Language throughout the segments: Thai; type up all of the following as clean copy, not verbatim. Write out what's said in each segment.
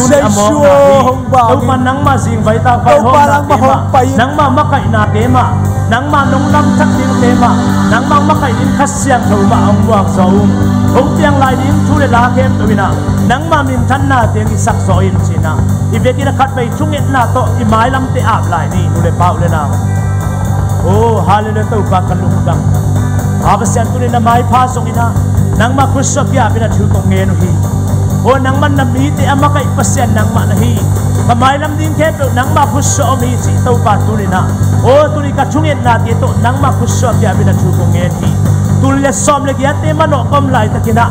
tu ni among na hi to pan nang ma jing vai ta vai hom na te ma nang ma makai na te ma nang ma nong lam thak ding te ma nang ma makai in khasyang tho ma ang wak saum hong piang lai din thu le la kem to bina nang ma min than na te ki sak so in china i ve ki na khat bai chung et na to i mai lam te ap lai ni tu le pau le na oh hallelujah to pa kalung dang abasyan tu ni na mai pha song ina nang ma khus so pya bina thu kong nge no hi oh nang man na mi te ama kai pasyan nang ma na hi kamai lam din ke to nang ma khus so mi chi to pa tu ni na oh tu ni ka chung et na te to nang ma khus so pya bina thu kong nge hi tu le som le ya te ma no kom lai ta kina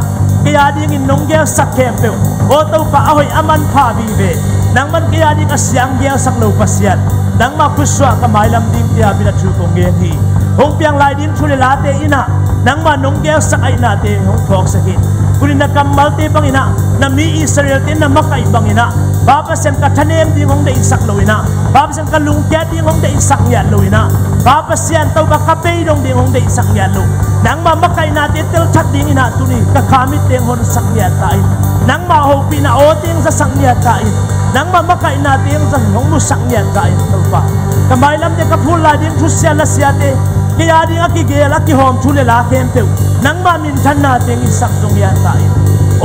kaya ding in nong gel sak kem pe oh to pa ahoy aman pha bi ve nang man kaya ding asyang gel sak lo pasyan nang ma khus so kamai lam din pya bina thu kong nge hi hong piang lai din thu le la te ina nang ma nong gel sak ai na te hong thok sakin kunin na kamal te bangina na mi Israel te na makai bangina baba sen ka thanem ding hong de isak loina baba sen ka lung kya ding hong de isak ya loina baba sian tau ba ka pe dong ding hong de isak ya lo nang ma makai na te tel chat ding ina tuni ka khamit teng hon sak ya tai nang ma ho pi na o ting sa sak ya tai nang ma makai na teng sa hong mu sak ya tai to pa kamai lam te ka phul la ding thu sia la sia te kaya ding aki gel aki hom thu le la kem pe nang ma min than na teng isak dong ya tai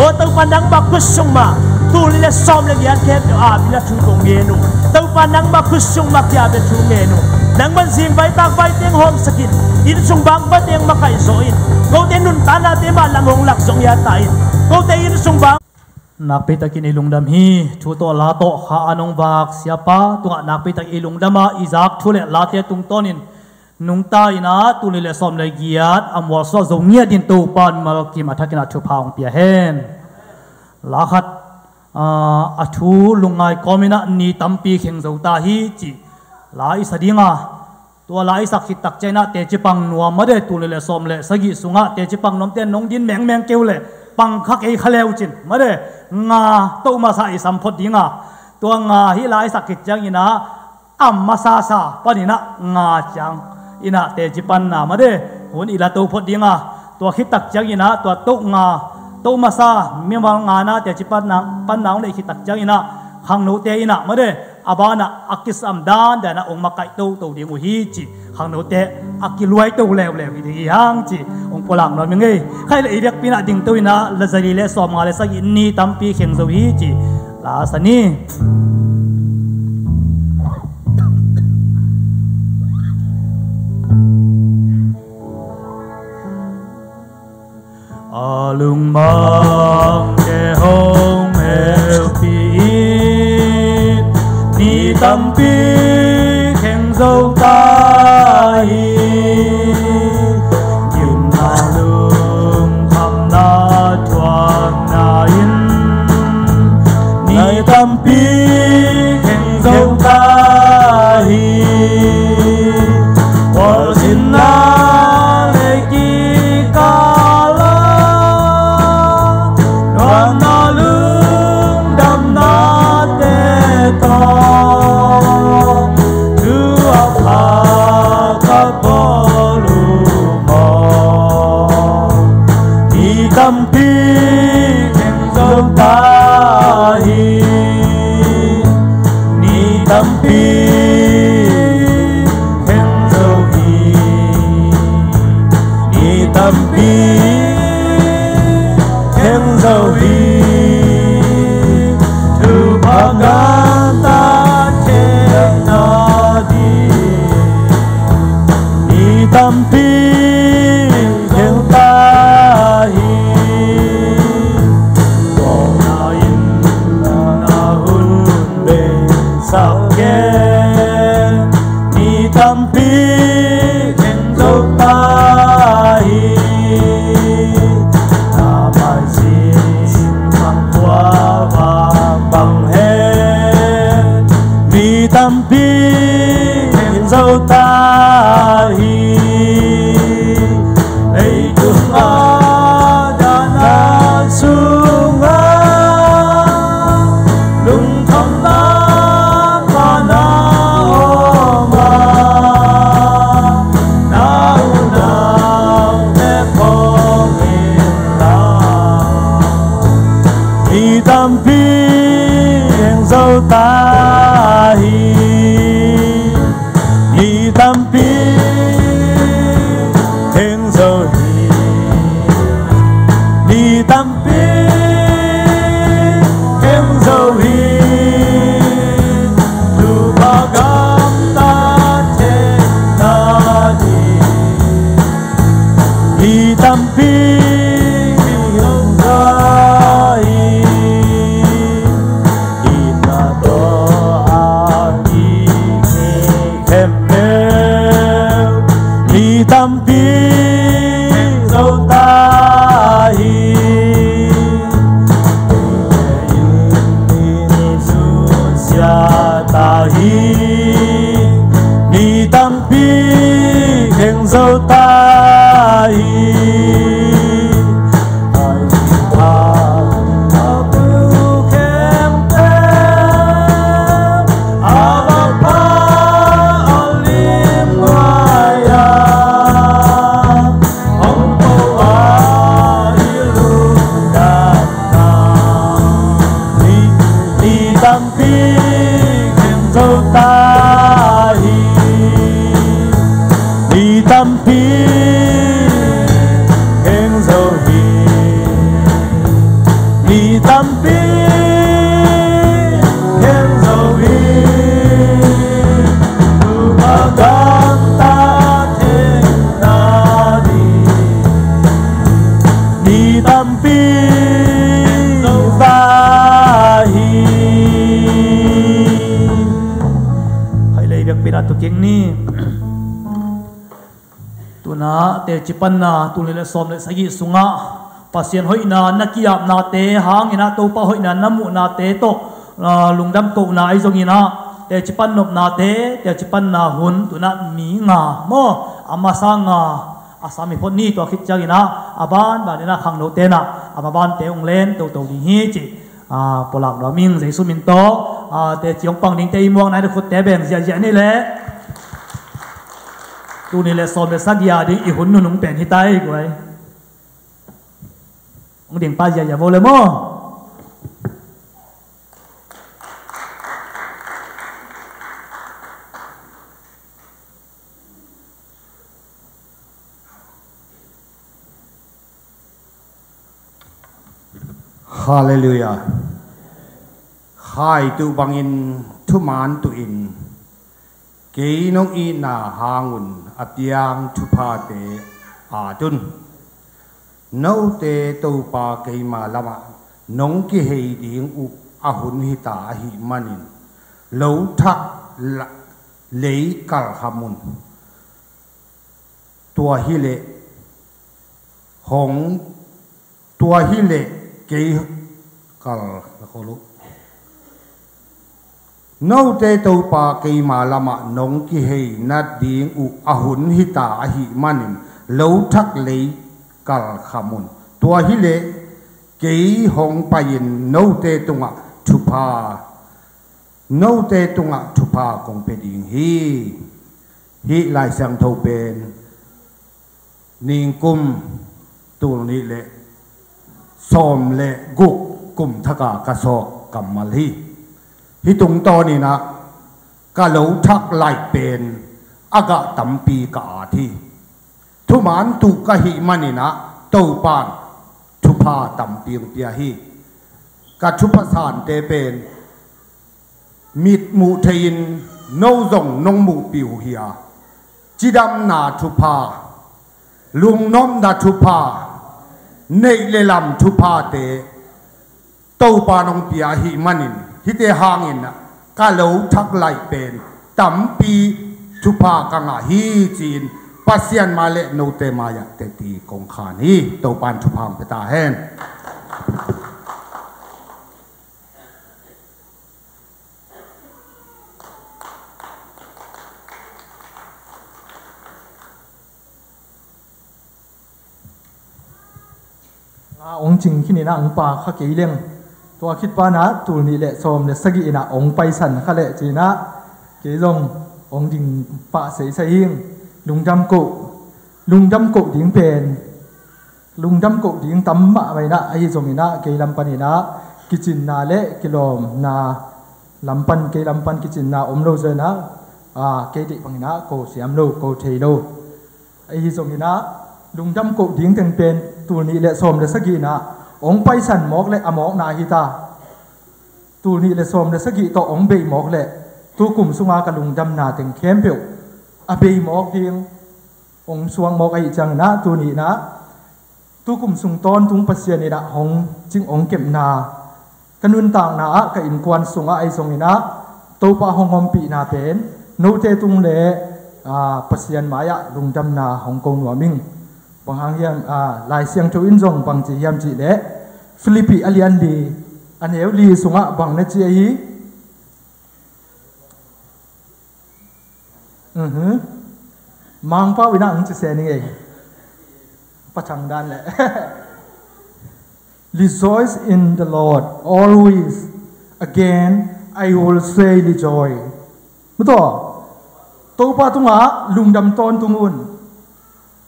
o tau pa nang ba kusung ma tu le som le yan kem pe a bila thu kong nge nu tau pa nang ba kusung ma kya be thu nge nu nang man sing vai tak vai teng hom sakit in sung bang ba teng makai so in ko te nun ta na te ma langong lak song ya tai ko te in sung bang nak pe takin ilung dam hi thu to la to kha anong bak siapa tunga nak pe tak ilung dama izak thu le la te tung tonin nung ta ina tu le som le giat amwa so zongnia din to pan mal ki ma thakina thu phang pia hen la khat a thu lungai komina ni tampi kheng zo ta hi chi lai sadinga to lai sak hit tak chena te chi pang nuam ma de tu le som le sagi sunga te chi pang nom te nong din meng meng keu le pang khak ei khaleu chin ma de nga to ma sa i sam phot dinga to nga hi lai sak hit chang ina amma sa sa panina nga chang ina te jipan na ma de hun ila to phot dinga to khitak chang ina to to nga to masa miwal nga na te jipan na pan naung le khitak chang ina khang no te ina ma de abana akis am dan da na ong makai to to ding hi chi khang no te akiluai to lew lew hi hang chi ong polang no mi ngei khai le irak pina ding to ina la zali le som nga le sa ni tampi kheng zo hi chi la sani alung mang ke hong el pi ni tampi khen dâu ta hi yun na lung tham na chuan na in ni tampi khen dâu ta hi wal sin na le ki ka tampi khen dâu ta hi dâu ta hi ni tâm pi heng dâu hi ni tâm pi heng dâu hi lu ba gam ta che na di ni tâm pi heng dâu hi ina do a ni khem nêu ni tâm pi dâu ta hi in su sia ta hi ni tâm pi khen dâu ta hi tâm pi khen dâu hi ni tâm pi khen dâu hi tu ba gan ta thế na đi ni tâm pi dâu ta hi hãy lấy việc bị đặt tục kiến ni na te chipan na tu le som le sagi sunga pasien hoina nakiap na te hangina to pa hoina namu na te to lungdam ko na ai zongina te chipan nop na te chipan na hun tu na mi nga mo amasanga asami phon ni to khit chagina aban ba na khang no te na ababan te ong len to to ni hi chi polak do ming jaisu min to te chiong pang ding te imong na de khut te beng zia zia ni le tu ni le som le sagia di I hun nu nung pen hi tai quay ông điện pa ya vô le mo Hallelujah. Hai tu bangin tu man tu in kỹ nông y na hangun atiang thupa te adun nâu te tàu pa kỹ mà lama nông ki hei ding u ahun hi ta hi manin lâu thak lấy kal hamun tua hi le hong tua hi le kỹ kal kholu nâu te tàu pa kỹ mà lama nông ki hei na ding u ahun hi ta hi manin lâu thak lấy kal hamun tua hi le kỹ hong payin nâu te tunga thupa nâu te tunga thupa kong pe ding hi lai sang thâu pen ning kum tu ni le som le guk kum thaka ka so kamal hi tung to ni na ka lo thak lai pen aga tampi ka thi thu man tu ka hi manina to pan thupa tampi pia hi ka thupa san te pen mit mu thein no zong nong mu piu hia chidam na thupa lung nom da thupa nei le lam thupa te to pa nong pia hi manin hi te hangin na ka lo thak lai pen tampi thupa ka nga hi chin pasian ma le no te ma ya te ti kong khan hi to pan thupang pe ta hen ông chinh khi na ông pa khắc kỹ leng tua khít pa na tu ni le som le sagi na ông pai san khá lệ chỉ na cái dòng ông ding pa sei sai hieng lung dam ko ding pen lung dam ko ding tam ma mai na ai zong ina ke lam pan ina kitchen na le kilom na lampan ke lampan kitchen na omlo je na ke di pangina ko siam lo ko thei lo ai hi song ina lungdam ko ding teng pen tu ni le som le sagi na ong pai san mok le amok na hi ta tu ni le som le sagi to ong bei mok le tu kum sunga ka lungdam na teng khem peu a bei mok ding ong suang mok ai chang na tu ni na tu kum sung ton tung pasien ni na hong jing ong kem na kanun tang na ka in kwan sunga ai song ina to pa hong hom pi na pen no te tung le pasien maya lungdam na hong kong wa ming panghang hiam lai siang chu in jong bang chi hiam chi le Philippi alian li an heu li sunga bang na chi hi mang pa wina ang chi se ni ei pachang dan le rejoice in the Lord always again I will say rejoice muto to pa tunga lungdam ton tungun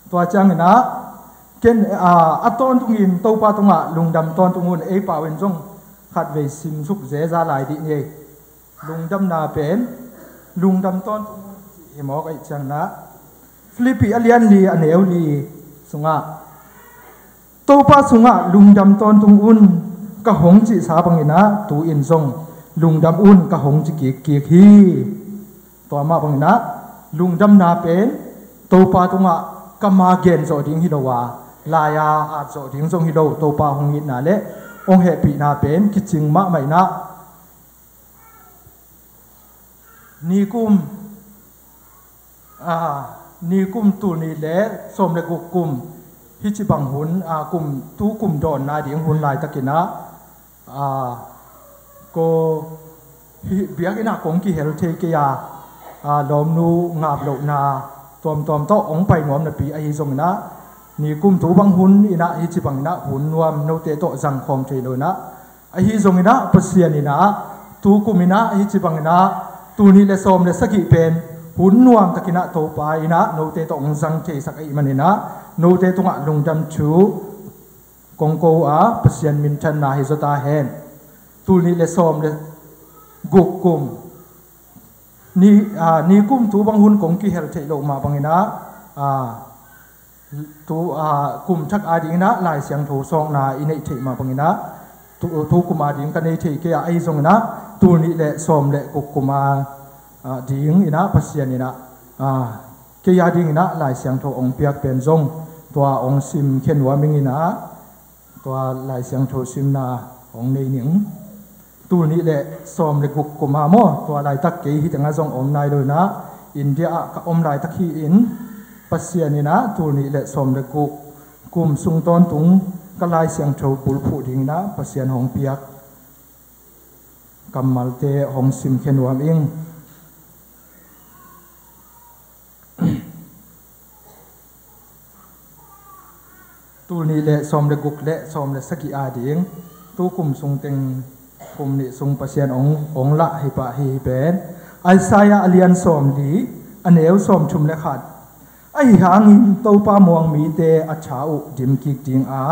tua chang na ken aton tungin to pa tunga lungdam ton tungun ei pa wen jong khat ve sim suk je za lai di ni lungdam na pen lungdam ton tungun hi mok ai chang na Philippi alian li an eu li sunga to pa sunga lungdam ton tungun ka hong chi sa bangina tu in jong lungdam un ka hong chi ki hi to ma bangina lungdam na pen to pa tunga kama gen zo ding hilowa laya at zo ding jong hilo to pa hong hit na le ong he pi na pen kiching ma mai na ni kum tu ni le som le kum hi chi bang hun kum tu kum don na ding hun lai takina ko hi biakina kong ki hel the ke ya lom nu ngap lo na tom to ong pai nom na pi ai jong na ni kum tu bang hun ina hi chi bang na hun nuam no te to jang khom thei lo na ai hi jong ina pasian ina tu kum ina hi chi bang na tu ni le som le saki pen hun nuam takina to pa ina no te to ong jang thei sak ai manina no te to nga lungdam chu kong ko pasian min than na hi zota hen tu ni le som le guk kum ni kum tu bang hun kong ki hel thei lo ma bangina tu kum thak ading na lai siang tho song na inei thei ma bangina tu kum ading ka nei thei ke ai jong na tu ni le som le guk kuma ding ina pasian ina ke ya ding ina lai siang tho ong piak pen jong tua ong sim khen wa ming ina tua lai siang tho sim na ong nei ning tu ni le som le guk kuma mo to lai tak ke hi tanga jong om nai lo na India ka om lai tak hi in pasian ina tu ni le som le guk kum sung ton tung ka lai siang tho pul phu ding na pasian hong piak kamal te hong sim khen wa ming tu ni le som le guk le som le saki a ding tu kum sung teng kum ni sung pasian ong la hi pa hi ben Isaiah alian som li aneu som thum le khat ai hangin to pa muang mi te a chau dim ki ting a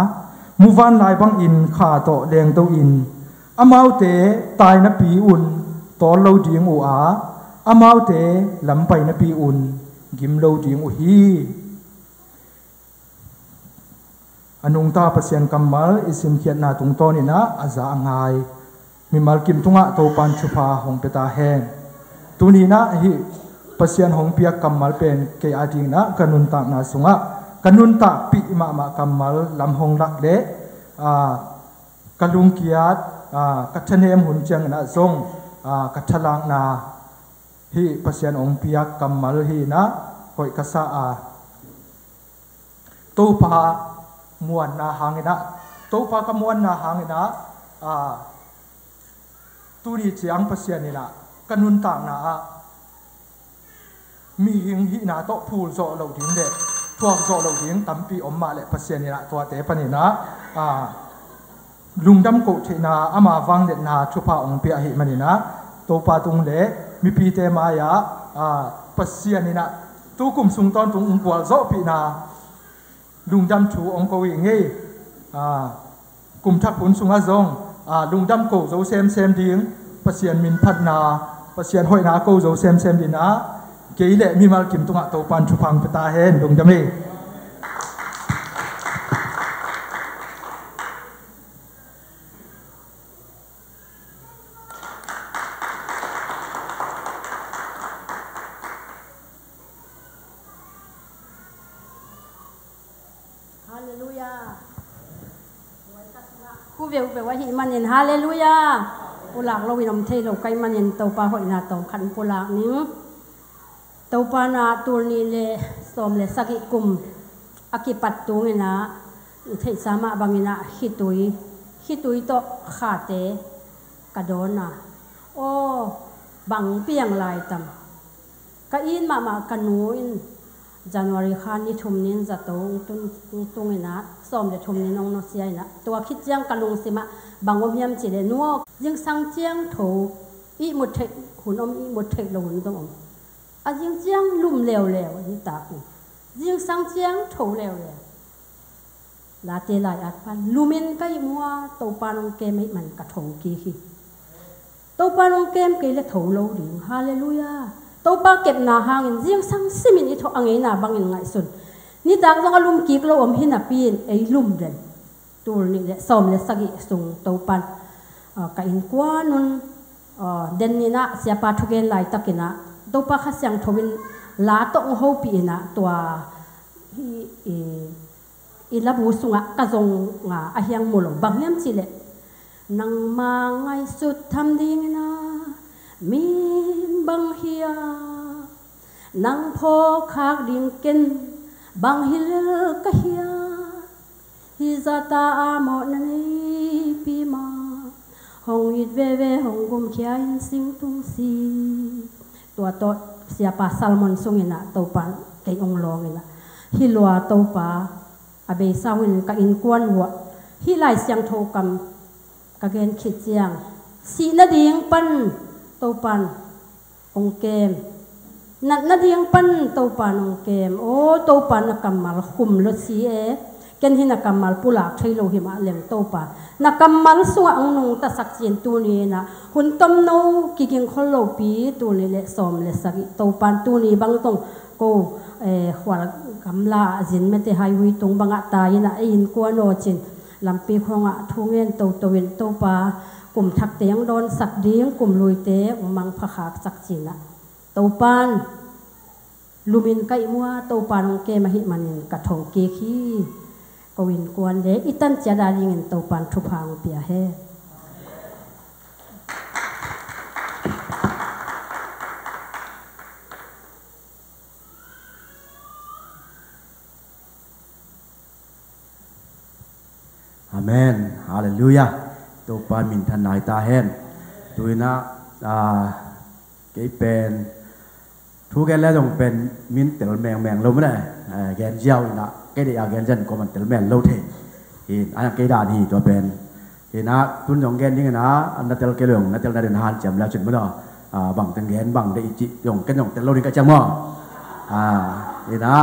muwan lai bang in kha to leng to in amau te tai na pi un to lo ding u a amau te lam pai na pi un gim lo ding u hi anung ta pasian kamal isim khiat na tung ton ina aza angai mi mal kim tunga to pan chupa hong peta hen tuni na hi pasian hong pia kamal pen ke ading na kanun ta na sunga kanun ta pi ma kamal lam hong lak le kalung kiat kathanem hun chang na zong kathalang na hi pasian hong pia kamal hi na hoi kasa to pa muan na hangina to pa ka muan na hangina tu ni chiang pasian ni na kanun ta na mi hing hi na to phul zo lo ding de thuak zo lo ding tampi omma le pasian ni na to te pani na lungdam ko thina ama wang de na chupa ong pia hi mani na to pa tung le mi pi te ma ya pasian ni na tu kum sung ton tung ung kwal zo pi na lungdam chu ong ko wi nge kum thak hun sunga zong lungdam ko zo sem ding pasien min phat na pasien hoi na ko zo sem sem din na ke le mi mal kim tunga to pan thu phang pata hen dong jame ku veu veu hi manin hallelujah pulak lo winom thei lo kai manin to pa hoi na to khan pulak ning to pa na tur ni le som le saki kum akipat tu ngina thei sama bangina hitui to khate kadona o bang piang lai tam ka in ma kanuin January khan ni thum nin za to tungina som le thum ni nong no siai na to khit chiang kalung sima bangom yam chi le nuo jing sang chiang tho i mut thei hunom i mut thei lo hun dong a jing chiang lum lew ni ta ku jing sang chiang tho lew la te lai at pan lumin kai mua to panong ke mai man ka thong ki hi to panong kem ke le tho lo ding hallelujah to pa kep na hangin jing sang simin i tho angai na bangin ngai sun ni tak jong alum ki lo om hin a pin ei lum den tur ni le som le sagi sung to pan ka in kwa nun den ni na sia pa thugen lai takina to pa kha syang thowin la tong ho pi na twa i la bu sunga ka jong nga a hiang mulo bangyam chi le nang ma ngai sut tham ding na min bang hia nang pho khak ding ken bang hil ka hia hi zata amo nani pi ma hong it ve hong gum khia in sing tung si tua to sia pa salmon sungina to pan ke ong longina hi lua to pa abe sawin ka in kwan wa hi lai siang tho kam ka gen khit chiang si na ding pan to pan ong kem na ding pan to pan ong kem o to pan na kamal khum lo si e ken hin na kamal pula thailo hi ma lem to pa na kamal suwa ang nung ta sak chin tu ni na hun tom no ki king khol lo pi tu ni le som le sagi to pan tu ni bang tong ko khwal kamla jin me te hai hui tung banga ta ina in ko no chin lampi khonga thungen to win to paกลุ่มทักเตียงโดนสักเดียงกลุ่มลุยเตะมังพะขากสักจีนะเตาปานลูมินไก่มัวเตาปานองเกมาหิมันกระทงเกขี้กวินกวนเดอิตันจะดาลิงเตาปานทุพางเปียเฮอาเมนฮาเลลูยาตัวปานมินทันนายตาเห็นตัวน่ะเกี่ยเป็นทุกแกแล้วต้องเป็นมินเตลแมงเราไม่ได้แกนเจ้าอีน่ะแกได้แกนจันก็มันเตลแมงเราเทเห็นอันแกด่านี่ตัวเป็นเห็นนะคุณยองแกนนี่นะอันนั้นเตลแกเหลืองนั่นเตลนาเดินหันจำแล้วจุดไม่ได้บังตังแกนบังได้อีจิยองแกนยองเตลเรานี่ก็จำมั่วเห็นนะ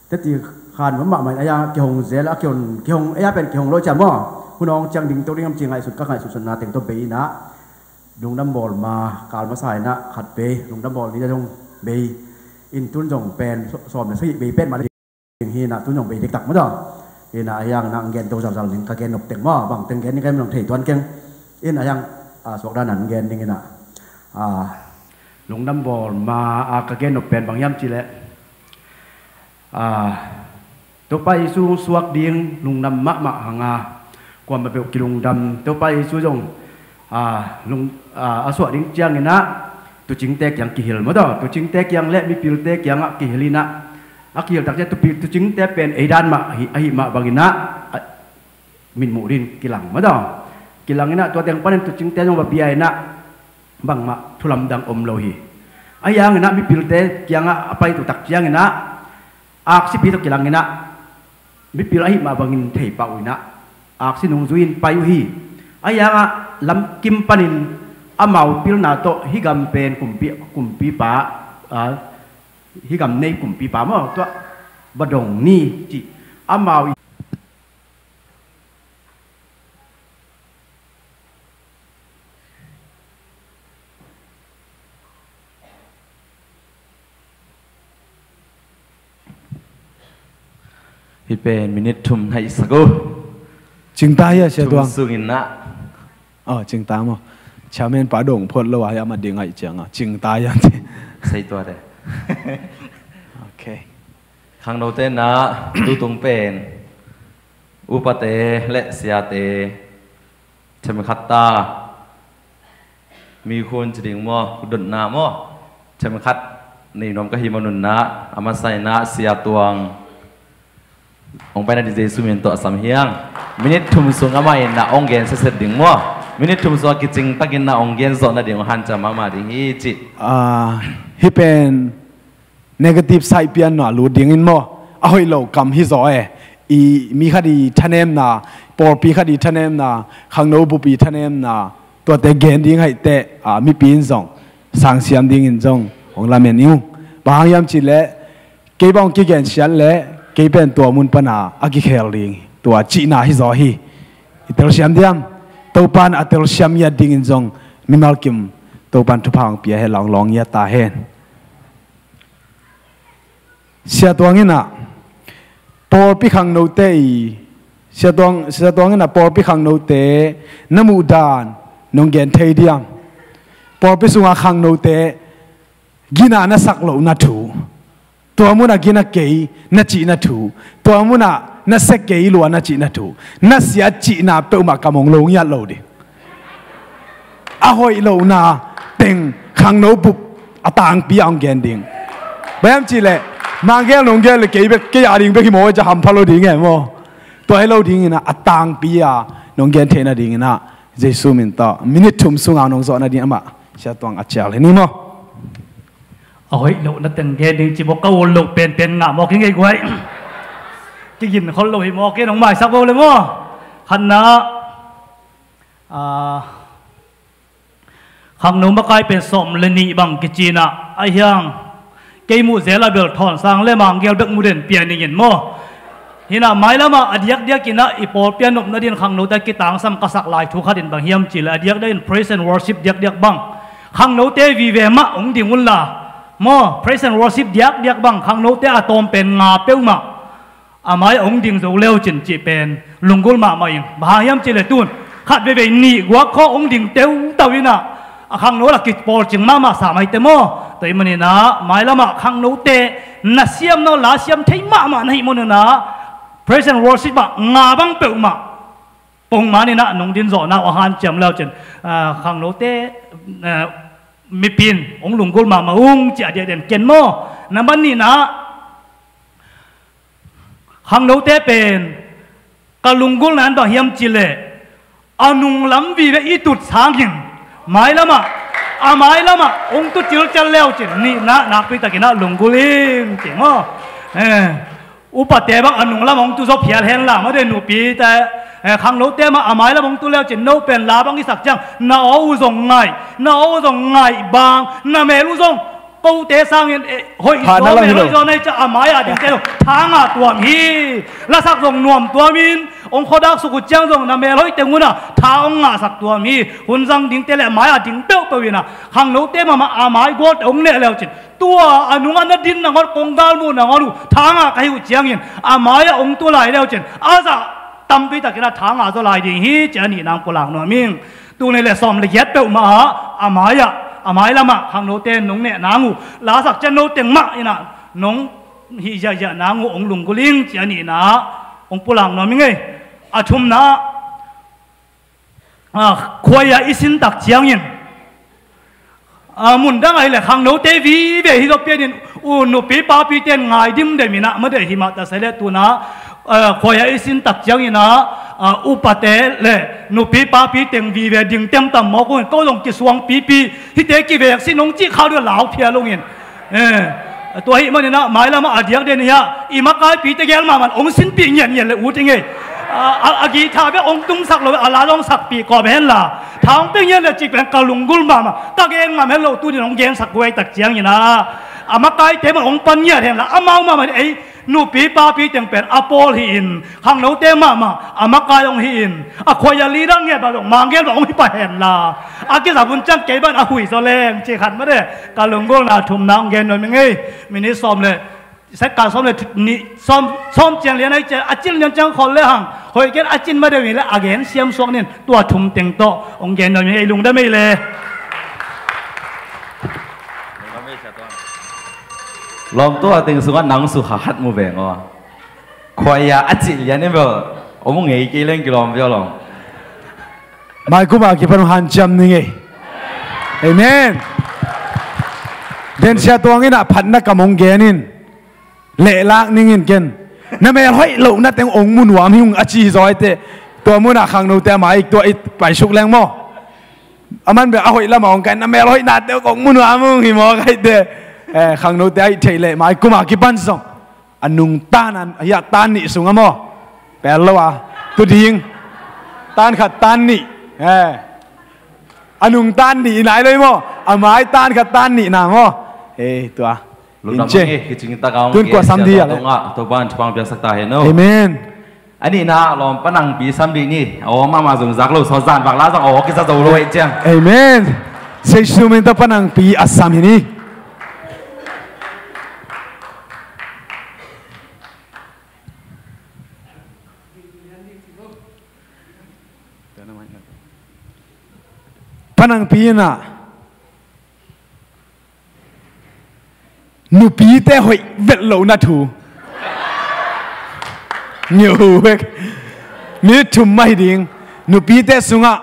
แต่ที่ขานผมบอกมันอายาเกี่ยวกับเสียแล้วเกี่ยวกับอายาเป็นเกี่ยวกับโลจามว่าคุณน้องจังดิ่งตัวนี้คำจริงไงสุดก็ไงสุดสนาเต็งตัวเบย์นะลุงดำบอลมาการมาใส่นะขัดเบย์ลุงดำบอลนี่จะต้องเบย์อินตุนจงเป็นสอบเนี่ยสิเบย์เป็นมาได้ถึงฮีนะตุนจงเบย์เด็กตักมั้งจ้ะฮีนะอายางนั่งเกนตัวสาวๆหนึ่งกะเกนหนบเต็งมั่วบังเต็งเกนนี่แกไม่ต้องเทตัวนเก่งอินอายางสวกด้านนั้นเกนนี่ไงนะลุงดำบอลมากะเกนหนบเป็นบางย่ำจีแหละตัวไปสู่สวกเดียงลุงดำมะหางาความมาเป็นกิลุงดำตัวไปสู่จงลุงสวกเดียงเจียงนี่นะตัวจิงเตกยังกิฮิลมาต่อตัวจิงเตกยังเละมีปิลเตกยังกิฮิลินะกิฮิลตักเจตัวจิงเตเป็นไอดานมาหิมะบางนะมินมูรินกิลังมาต่อกิลังนี่นะตัวเตียงปันตัวจิงเตยงแบบbiayaนะบางมาทุลำดังอมโลหิayang ni na mi pill te yang apa itu tak จียงนี่นะaksi pitok kilang ina mi pilahi ma bangin thei pa uina aksi nung zuin payuhi ayanga lam kim panin amau pil na to higam pen kumpi pa higam nei kumpi pa mo to badong ni ji amau ฮิเป็นมินิทุ่มให้สักจิงตายเสียตัวสุกินนะจิงตามชาวเมืองป่าดงพดละวายามาเดียงไอจังจิงตายยันที่ใส่ตัวเด้โอเคข้างโน้ตนะดูตรงเป็นอุปเตและเสียเตชมคัตตามีคนจริงมั้งดุนนามั้งชมคัตนี่น้องก็หิมนุนนะอามาใส่นะเสียตวงองไปนั่นดีเจสุมินตัวสามเฮียงมินิทุ่มสูงอามาอินนะองเกนเสด็จดิ่งมั้งมินิทุ่มสูงกิจริงตักินนะองเกนสอนนะดิ่งหันจะมาดิ่งฮีจิฮิเป็น negative side เปลี่ยนหน่ะรู้ดิ่งอินมั้งเอาให้เรากำฮิโซอีมีคดีทนเนมนะปอปีคดีทนเนมนะข้างโน้บุปีทนเนมนะตัวแต่เกนดิ่งให้แต่มีปีนส่งสังเสียมดิ่งอินส่งของลาเมนิวบางยามจิเล่เก็บองกิเกนเชียนเล่เก็บเป็นตัวมุนปนาอากิเคลลิงตัวจีน่าฮิโซฮีอิตาลีเซียมเดียมตัวปันอัตลเซียมยาดิ่งอินส่งมิมัลกิมตัวปันทุพังเปียให้ลองยาตาเฮนเสียตัวงี้นะปอพิขังโนเตเสียตัวงี้นะปอพิขังโนเตน้ำมูดานนงเกนเทเดียมปอพิสุงาขังโนเตกินานะสักโลนัทูตัวมุนากินาเกยนัจีนัทูตัวมุนานะเสกเกยลัวนัจีนัทูนัสยาจีนาเปอุมากำมงลงยาโลดิอาหอยโลนาเต็งขังโนบุกอตางปีอังเกนดิงแบบจีเล่มังเกลลงเกลเกยเบกยาดิงเบกิโมจะทำพาโลดิงไงโมตัวให้โลดิงนะอตางปียานงเกนเทนะดิงนะเจสุมินต่อมินิทุ่มสุงานงสอนะดิงอามาเสียตัวอัจฉริยะนี่โมเอาไว้เรานัดแต่งเกดิจิบอกก็วนลูกเป็นงะมอกยังไงกูไอ้ที่ยินคนเราเห็นมอกเกน้องใหม่สักโบเลยมั้งขันนะขังหนุ่มมาใครเป็นสมเลนีบังกิจีน่ะไอ้ยังเกมูเซลาเบลทอนสังเลมังเกลดึกมูเดนเปียนี่ยินมั้งฮินะไม่ละมาอดียกเดียกินะอีโปเปียนนบนาดินขังหนุ่มแต่กิตังสัมกษักลายทุกขัดินบางเฮียมจีละอดียกได้ praise and worship เดียกบังขังหนุ่มเตวีเวมะองดิ่งวุนละมอ praise and worship เดียกบังขังโนเตอะตอมเป็นงาเปียวมาอาไม่องดิ่งจะเลี้ยวจินจีเป็นลุงกุลมาไม่ยังบางยามจีเลตุนขัดไปเป็นนี่วัวข้อองดิ่งเตียวตาวินะขังโนละกิจโปรจิงมาสามให้เตมอแต่มันนี่นะไม่ละมาขังโนเตนัสเซียมโนลาเซียมเทมาให้มันนะ praise and worship งาบังเปียวมาปงมานี่นะนงดินโซนะอาหารจำแล้วจินขังโนเตมีปีนองลุงกุลมาอุ้งจะเด่นเกณฑ์โม่นั่นบันนี่นะขังโนเตเป็นกลุงกุลนั้นบางเฮียมจิเลอนุงลำวีเวอีตุดสางหิงไม่ละมาไม่ละมาองตุจิลจะเลี้ยวจินี่นะนักพิตากินะลุงกุลิงจิโม่อุปเทบังอนุงลำองตุซบเพียรเห็นละไม่ได้หนูปีแต่ขังโนเตมาอาไม้ละมงตุเลี้ยวจินโนเป็นลาบังที่สักจังน่าเอาส่งไงบางน่าเมลุส่งปูเตสังเงินหอยโซเมลุโซในจะอาไม้อะดิเตลทางอะตัวมีละสักส่งนวมตัวมินองคดักสุกุจังส่งน่าเมลุเตงุนะทางอะสักตัวมีหุ่นสังดิงเตลไม้อะดิงเปียววินะขังโนเตมาอาไม้กอดองเลี้ยวจินตัวอนุงันดินนังกงกาลมูนังกทางอะใครหุ่นจังเงินอาไม้อะองตัวไหลเลี้ยวจินอาซาตั้มไปตะกี้นะทางอาจจะลายดิ่งฮีเจนี่นางปลางนัวมิงตัวในเล่สอมละเอียดเปล่ามาอาไม้ละมาขังโนเตนนงเนี่ยนางงูลาสักจะโนเตงมาอีน่ะนงฮีจะนางงูองลุงกุลิงเจนี่นะองปลางนัวมิงไงอาชุมนะขวายอิสินตักเจียงยินมุนดังไงเลยขังโนเตวีเวฮิโรเปียนินนุปีปาปีเตนไงดิมเดมินะไม่ได้หิมะแต่เสด็จตัวนะขอยอิสินตักเจียงนะอุปเตเลนุปีปาปีเต็งวีเวดิ่งเต็มต่ำมอกุนก็ลงกิสวงปีที่เตกิเวกสินงจีข้าวด้วยเหลาเพียลงเงินตัวหิมันนะหมายละมาอดียกเดนี่ฮะอีมักกายปีเตเกลมามันองสินปีเงียนเลยอู้จริงไงอากีทาเวองตุ้งสักเลยอาลาลองสักปีก่อเป็นล่ะทางปีเงียนเลยจิกเป็นกาลุงกุลมาตะเกงมาเมลตู้นี่น้องเกงสักเวตักเจียงนี่นะอามักกายเตมันองปัญญาเห็นละอาเมามามันนูปีปาปีเต็งเป็นอโปลหินขังโนเตมาอามักกายองหินขอยาลีดังเงี้ยบาลงมังเงี้ยร้องไม่ไปเห็นละอากิสาบุญจังเก็บบ้านหุยโซเลงเจขันไม่ได้กาลงกุลนาทุ่มนางเงี้ยหน่อยมึงไงมินิซอมเลย sẽ cả xóm này xóm chàng liền ấy chàng chín liền chàng khol lệ hàng hồi cái chín mà đều là again xiêm xuống nên tua thùng tiền to ông gen rồi mình lùng đã mấy lệ lom tua tiền xuống nắng xuống hạt mua về ngò khoai ya chín liền nên bây ông nghe cái lên cái lom bây lom mai cũng bảo cái phần hành chăm này amen đến xe tuang cái nào phật na cầm ông gen in lệ lạc nín kiên nãy mẹ hỏi lâu nãy tiếng ông muốn làm hung achi rồi thếตัวmuốn à khang nô thế mà ítตัวít phải sụp lên mò mình bị hỏi là mà ông cái nãy mẹ hỏi nãy tiếng ông muốn làm hung thì mò cái thế khang nô thế thấy lệ mà cũng mà cái ban song anh nung tan anh ya tan nị sung mò bé lâu à tôi điên tan khát tan nị anh nung tan nị này đấy mò mai tan khát tan nị nào mòตัวlúc đó nghe cái chuyện ta cao tuân qua sam đi à tôi ban chụp bằng sắc ta hết nó amen anh đi na lom pan năng bị sam đi nè mà dùng giặc lâu sao giàn vạc lá giặc cái sao dầu lôi chăng amen xây dựng mình ta pan năng bị asam ini pan năng bị na nụ bí té hội vẹt lẩu na thủ nhiều việc mi thùm mai điên nụ bí té sung à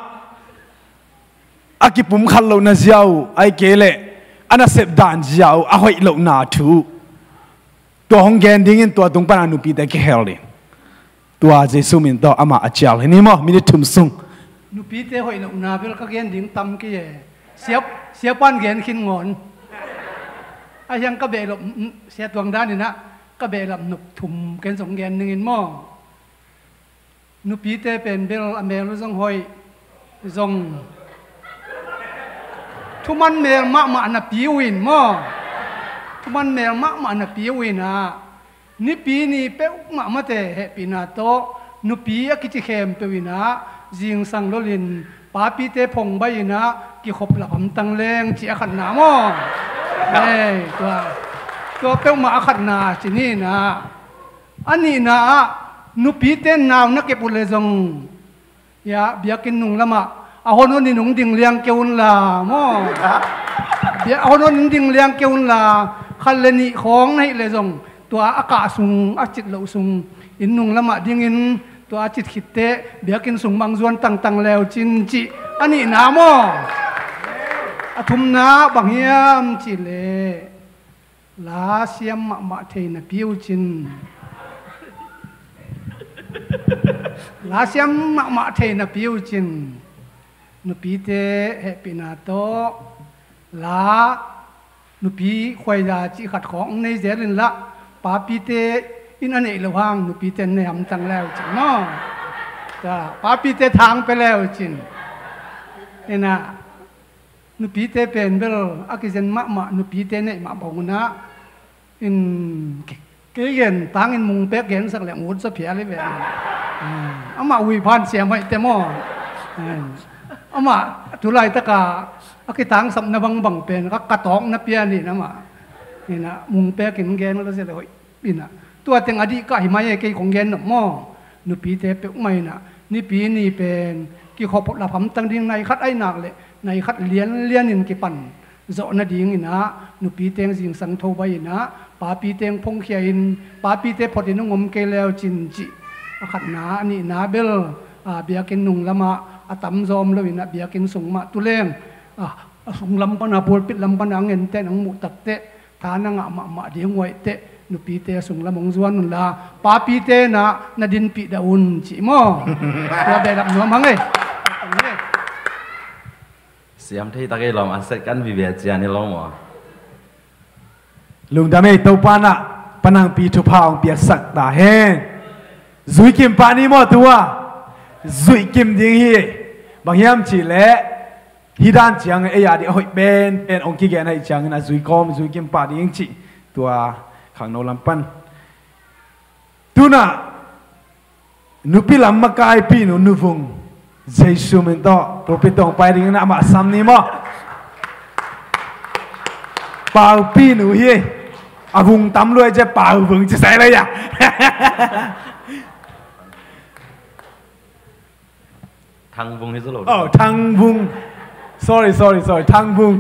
aki pum khát lẩu na giàu ai kể lệ anh xếp đàn giàu à hội lẩu na thủ tua hong gen điên tua tung pan nụ bí té cái hell đi tua Giêsu mình to ama achal hình mo mi thùm sung nụ bí té hội lẩu na biết các gen điên tâm cái xếp pan gen khinh ngon aiยังก็เบลเสียตัวด้านนี่นะก็เบลหนุกถุ่มกันสองแกนหนึ่งหม้อนุปีเตเป็นเบลอเมรุซงหอยซงทุมันเมลมะมานะปีวินหม้อทุมันเมลมะมานะปีวินอ่ะนี่ปีนี้เป๊ะมะมาเตะปีนาโตนุปีอะกิจิเข้มเปวินะจิงสังโลลินป้าปีเตพงใบนะกิขบหลับตังแรงจีขันหนาหม้อตัวเป้าหมายขัดนาที่นี่นะอันนี้นะนุปีเต้นนาวนักเก็บอุเลจงยาเบียกินนุ่งละมาเอาคนนู้นนุ่งดิ่งเลี้ยงเกี่ยวละมั่วเบียเอาคนนู้นดิ่งเลี้ยงเกี่ยวละคันเลนิของให้เลจงตัวอากาศสูงอาจิตเหลาสูงอินนุ่งละมาดิ่งอินตัวอาจิตขิดเตะเบียกินสูงบางส่วนต่างๆแล้วจินจิอันนี้นะมั่วทุมนาบางยามจิเลลาเสียมมะเทนพิวจินลาเสียมมะเทนพิวจินนุปีเตเฮปินาโตลานุปีควยยาจิขัดของในเจริญละปาปีเตอินอันเอระวังนุปีเตเนยำจังแล้วจินเนาะจ้าปาปีเตทางไปแล้วจินนี่นะนุปีเตเป็นเบลอากิเซนมะนุปีเตเนี่ยมาบอกนะอินเกี่ยนตั้งอินมุงเป๊กเห็นสักแหล่งวุ้นสักเพียเลยแบบอามาวิพันเสียไม่เต็มอ่ะอามาทุไลตะกาอากิตั้งสับนบังเป็นก็กระตอกนับเปียนี่นะมานี่นะมุงเป๊กเห็นเกนแล้วเสียเลยนี่นะตัวเต็งอดีตก็หิมะเกยของเกนหนุ่มอ่ะนุปีเตเป๊กไม่นะนี่ปีนี่เป็นกี่ขอบหลับผมตั้งดิ้งในคัดไอ้หนักเลยในคัดเลี้ยนอินกี่ปันโจนาดิ้งอินะนุปีเตงสิงสังโทบอินะป้าปีเตงพงเขียนป้าปีเตพอดีนุ่งอมเกลียวจินจิขัดนาอันนี้นาเบลเบียกินนุ่งละมาตั้มซอมเลยนะเบียกินส่งมาตุเลงส่งลำปนาปูปิดลำปนาเงินเตนังหมุตัดเตฐานังมาเดียงไว้เตนุปีเตส่งละมงจวนนุนละป้าปีเตนะนาดินปีดาอุนจิโม่ตัวเบลับหนัวมั้งเลยเสียมที่ตะเกียบลมอันเสร็จกันวิเวียจีนี่ลมวะลุงดำเอตัวปานะปนังปีทุพาวเปียกสักตาเฮนซุยกิมปานี่หมดตัวซุยกิมดิ้งฮีบางยามจีเล่ฮิดานจียงเอียดีโอ้ยเป็นองค์กิเกนให้จียงนะซุยคอมซุยกิมปาดิ้งจีตัวขังโนลัมปันตัวน่ะนุปิลำมากายปีนุฟงYesus minta propetong pai dengan nak mak sam ni mo. Pau pi nu hi. อาวุงตำรวยจะป่าวุงจะใส่อะไรอ่ะทางวงที่สุดเลยทางวุง sorry ทางวุง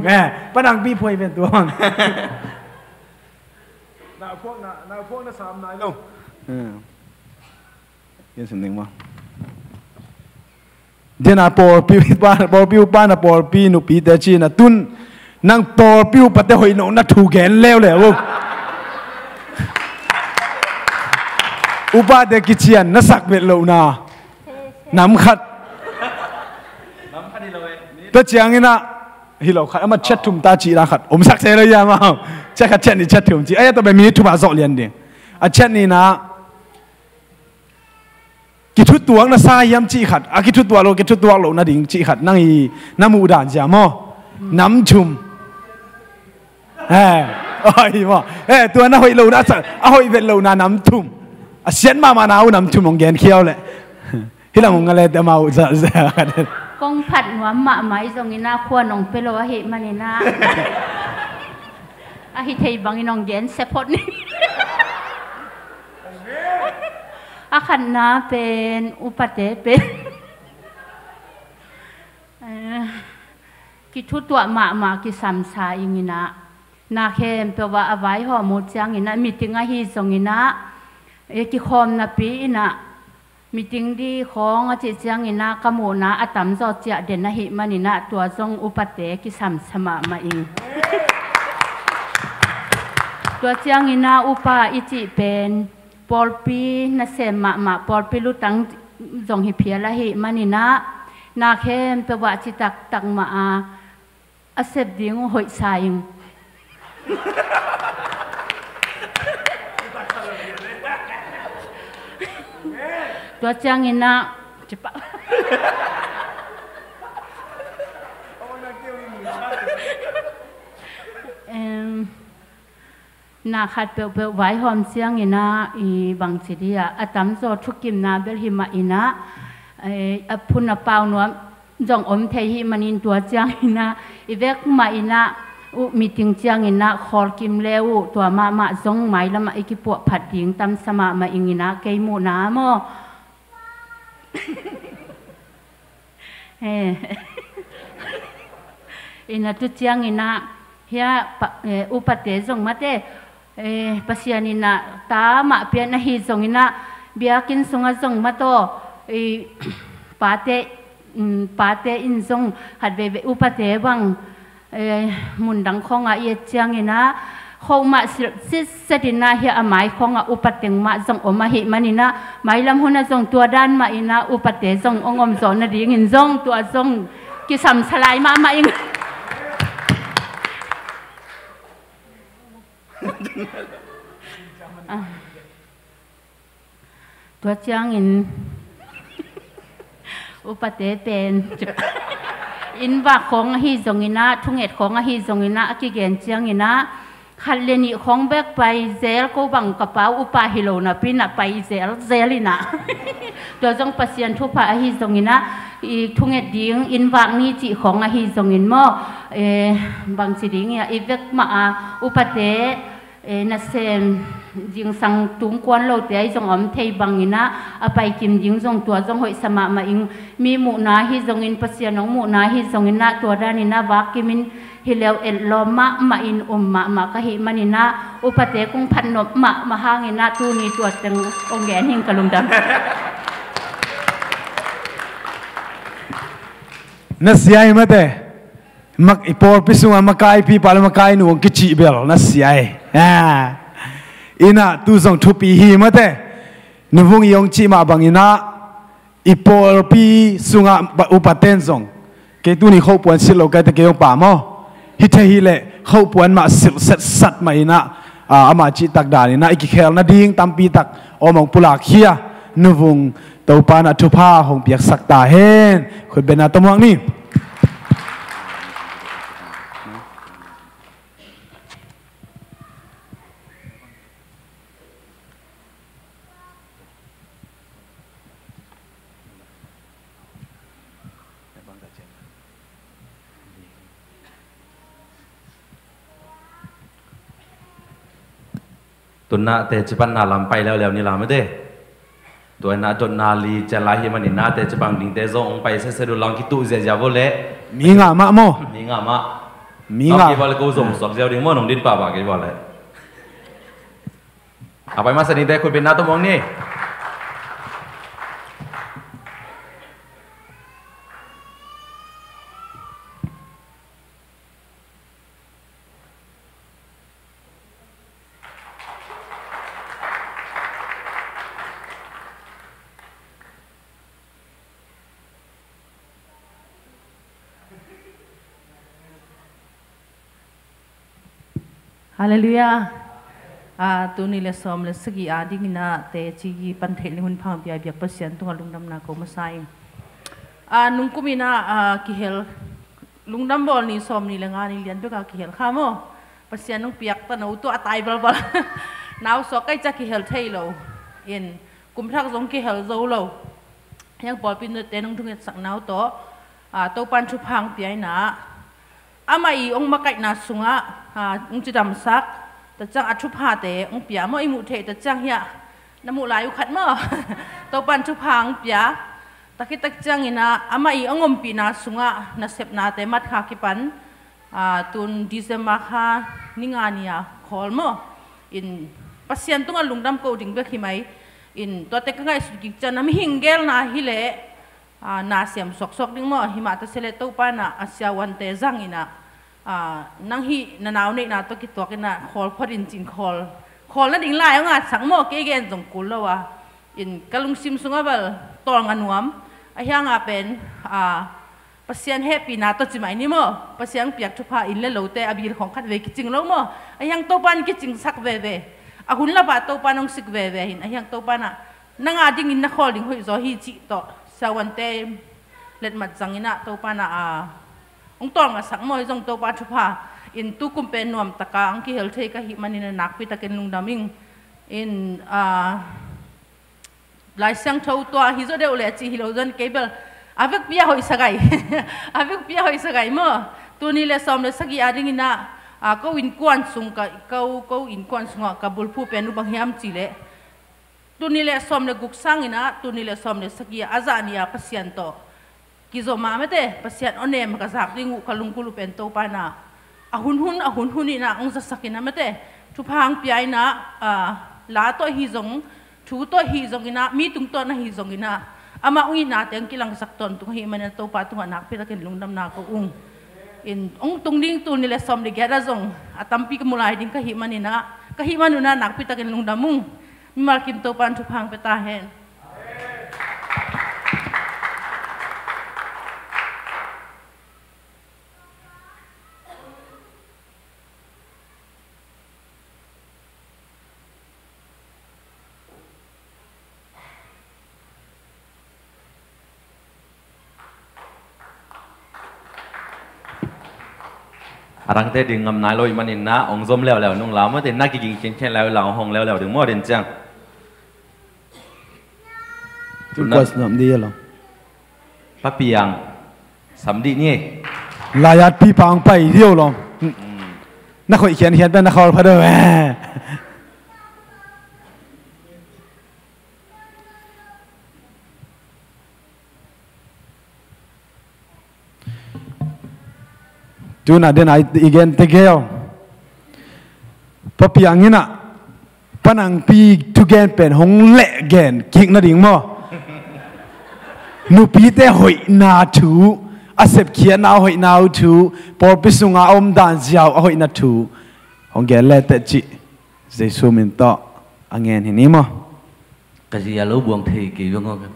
ปนังปีพวยเป็นตัวนาพวกน่ะสามนายลงยังสำเนียงมั้งเดี๋ยวน่ะปอปิวบ้านน่ะปอปีนุปีแต่ชีน่ะตุนนั่งปอปิวปะเตหอยโนน่ะถูกแกนแล้วแหละวุอุปาเดกิเชียนน่ะสักเวทโลนาน้ำขัดนี่เลยตัวเจียงนี่นะฮิโลขัดเอามาเช็ดถุ่มตาจีนะขัดผมสักเซเลยยังมั้งเช็ดขัดเช็ดนี่เช็ดถุ่มจีตัวแบบนี้ถุ่มอาโซเลียนดิเช็ดนี่นะกิทุตัวน่ะสายยำจีขัดกิทุตัวโลน่ะดิ่งจีขัดนั่งอีน้ำมูดานจ้ามั้งน้ำชุ่มโอ้ยมั้งตัวน่ะหอยโลน่ะสักหอยเป็นโลน่ะน้ำชุ่มเสียนมาหนาวน้ำชุ่มของแกนเขียวเลยฮิลามึงอะไรแต่มาอุตส่าห์กันกงผัดหัวหมาไหมตรงนี้นะขั้วน้องเปโลเหตุมันนี่นะฮิเทยบังน้องแกนเซพอดนี่ขันน้าเป็นอุปเตเป็นกิทุตัวหมากิสัมสาอย่างนี้นะนาเข้มแปลว่าเอาไว้ห่อหมดจังอย่างนี้นะมีติงอาฮีตรงนี้นะกิคอมนะปีนะมีติงดีของอาจิจังอินะกมูนะอาตัมจอเจเดนนะหิมันินะตัวจงอุปเตกิสัมสมามาอิงตัวจังอินะอุปาอิจิเป็นปอลปีนะเสมาปอลปีลุตังจงหิเพียละหิมันินะนาเข้มเปว่าจิตักมาอาเสบดิ้งหอยสายตัวจังอินะจะปะนาขัดเปลวไว้หอมเสียงอินะบางสิดีอาตัมโซทุกิมนาเบลหิมาอินะพุนเปาหนวมจงอมเทหิมันินตัวจังอินะอีเวกมาอินะมีติงจังอินะขอกิมเลวตัวมาจงไม้ละมาอิกิปวผัดดิงตำสมามาอิงินะเกยมูน้ำโมอินะตุเจียงอินะเฮียอุปเตจงมาเตปัสยานินะตามาเปียนะฮีจงอินะเบียกินสงจงมาโตปาเตอินจงหัดเบอุปเตบังมุนดังของเอียเจียงอินะเขามาสิดินาเฮียหมายของอุปเตงมาจงอมาหิมันอินะหมายลำหุนจงตัวด้านมาอินะอุปเตจงองมสอนนดีงินจงตัวจงกิสัมสลายมาอิงตัวเจียงอินอุปเตเป็นอินว่าของฮีจงอินะทุ่งเอ็ดของฮีจงอินะกิเกนเจียงอินะขันเลนิของแบกไปเซลก็บังกระเป๋าอุปาฮิโลนะพี่น่ะไปเซลินะตัวจงปัสยันทุพะฮีจงอินะทุ่งเอ็ดดิ้งอินว่านี่จีของฮีจงอินโมบางสิดิ้งเนี่ยอีเวกมาอุปเตนัสเซมยิงสังตุงกวนโลเตยจงอมเทบังอินะอภัยกิมยิงจงตัวจงหอยสมามาอิงมีหมู่นาฮิจงอินปัสยานองหมู่นาฮิจงอินะตัวด้านินะวักกิมินฮิเลวเอลอมาอินมากะหิมันินะอุปเตกุงพันนบมาหางินะตูนีตัวตึงองแกนหิงกะลุงดำนัสยายมาเตมักปอร์พิสุงมักไอพีปาลมักไอนูกิจิเบลนัสยายอินะตูส่งทุปีฮีมาเตนุวงยองจิมาบังอินะอีปอร์พิสุงอุปเตนส่งเกตุนี่เขาปวนสิโลกาตะเกยองป่ามอฮิตฮิเลเขาปวนมาสิลเซตสัตมาอินะอามาจิตักดานินะอีกแค่นาดิ้งตัมปีตักอมองปุลาเคียนุวงตัวปานาทุพาหงเปียกสักตาเฮนคนเป็นนาตมวังนี่ ตุนนาเตจิปันนาลำไปแล้วนี่ลำไม่ได้ตัวนาจนนาลีจะลายให้มันนาเตจิปังดิ่งเตจงไปเสด็จลองคิดตู้เสียจาวเล่มีงามะโมมีงามะกี่บอลกูส่งสอบเจ้าดิ่งโมนงดินป่าบ่ากี่บอลเลยเอาไปมาสนิทแต่คุณเป็นนาตัวมองนี่ฮาเลลูยาตัวนี้เลยสอมเลยสกีดิ่งนะแต่จีปันเทนหุ่นพังเบียบประเสียนตัวลุงดำนาเขามาใส่นุ่งกุมินะกิเฮลลุงดำบอลนี่สอมนี่เลยงานนี่เรียนด้วยกับกิเฮลข้ามอ่ะประเสียนนุ่งเปียกตะหนูตัวตายบลาหนาวสอกใกล้จะกิเฮลเทยเราเอ็นกุมทักสงกิเฮลโซเรายังบอลปีนเตนุ่งทุ่งสักหนาวตัวปันชุพังเปียนะอามาอีองมาไก่นาสุงองจะดำซักแต่จังอัดชุบหาเตะองเปียเมื่อไอหมูเทแต่จังเฮียน้ำมูลายอุขัดเมื่อตัวปันชุบหางเปียตะคิดตะจังอินะอามาอีองปีนาสุงนาเสพนาเตมัดขากิปันตุนดิเซมาคานิงานียคอลเมื่ออินปัสยันตุงลุงดำโกดิ่งเบกหิไมอินตัวเตกง่ายสุดกิจน้ำหิงเกลนาฮิเลนาเสียมสกดิ่งเมื่อหิมาตะเสเลตัวปานะอาเซียวันเตจังอินะนังฮีนานาวนี่นาตัวกิตัวกันนะคอลพอดินจินคอลนั่นดิ่งไล่เอางาสังโมเกเกนจงกุลแล้ววะอินกะลุงซิมสุงะเบลตองันวมไอ้ยังเป็นปัสยันเฮปีนาตัวจิ๋มไอ้นี่มั้งปัสยันเปียกทุพาอินเล่โลเตอบีร์ของขัดเวกิจิงแล้วมั้งไอ้ยังตัวปันกิจิงสักเวหุ่นละบาตัวปันองสิกเวหินไอ้ยังตัวปันนังอาดิ่งอินนักคอลดิ่งหุยโซฮีจิโตสาวันเตเล็ดมัดจังอินะตัวปันองตองสักมวยจงตัวปัจจุบันอินตุกุมเป็นนวมตะกางที่เฮลเทกะหิมันอินนักพิตะเกนลุงดามิงอินหลายเสียงเท่าตัวฮิโซเดลเลจีฮิโลจนเกเบลอาวิกพิยาหอยสกายอาวิกพิยาหอยสกายเมื่อตัวนี้เลสอมเลสกีอาดิ่งนะก็อินกวนสุงก็อินกวนสุงกับบุลผู้เป็นอุบังยามจีเลตัวนี้เลสอมเลกุกสังอินะตัวนี้เลสอมเลสกีอาจารย์ยาพัศยันโตกิโซมาไม่ได้ปัสยันอันเนมกษัตริย์ดิ่งอุคลุงกุลุเป็นโตปานะหุ่นนี่นะองค์สักกินนะไม่ได้ทุพังปีไอนะลาตัวฮิซงทูตัวฮิซงกินะมีตุงตัวนะฮิซงกินะอามาอุ้ยนะแต่ยังกิลังสักตอนตุงฮิมันโตปาตุงนักพิจารณาลุงดำนาก็อินองตุงดิ่งตัวนี่แหละสมเด็จแกระจงตัมปีกมูลายดิ่งก็ฮิมันนี่นะก็ฮิมันนู่นนะนักพิจารณาลุงดำมุงมีมาคิมโตปานทุพังเปตาเห็นรังเตดิ่งงำนายลอยมันอินนะองซมแล้วนุ่งลาวเมื่อเต็นนักกิงเช่นแล้วหลังห้องแล้วถึงมั่วเด่นจังจุดกว่าสนามดีหรอป้าเปียงสำดีนี่ลายาดพี่ปังไปเที่ยวหรอนักข่อยเขียนเป็นนักข่าวพัดเดอร์จูน่ะเดินอีกเงินเตะเกี่ยวพอปีอย่างนี้น่ะปนังปีทุกเงินเป็นหงเละเงินกิกน่ะดิ่งมั้งนูปีเตะหอยนาถูอาเสพเขียนเอาหอยนาถูพอพิสุงอาอมดานเสียวหอยนาถูหงเงินเละเตะจิเจสุมินโตอังเงินเห็นนี้มั้งกะสิยาลูบวงเทกี่วงกัน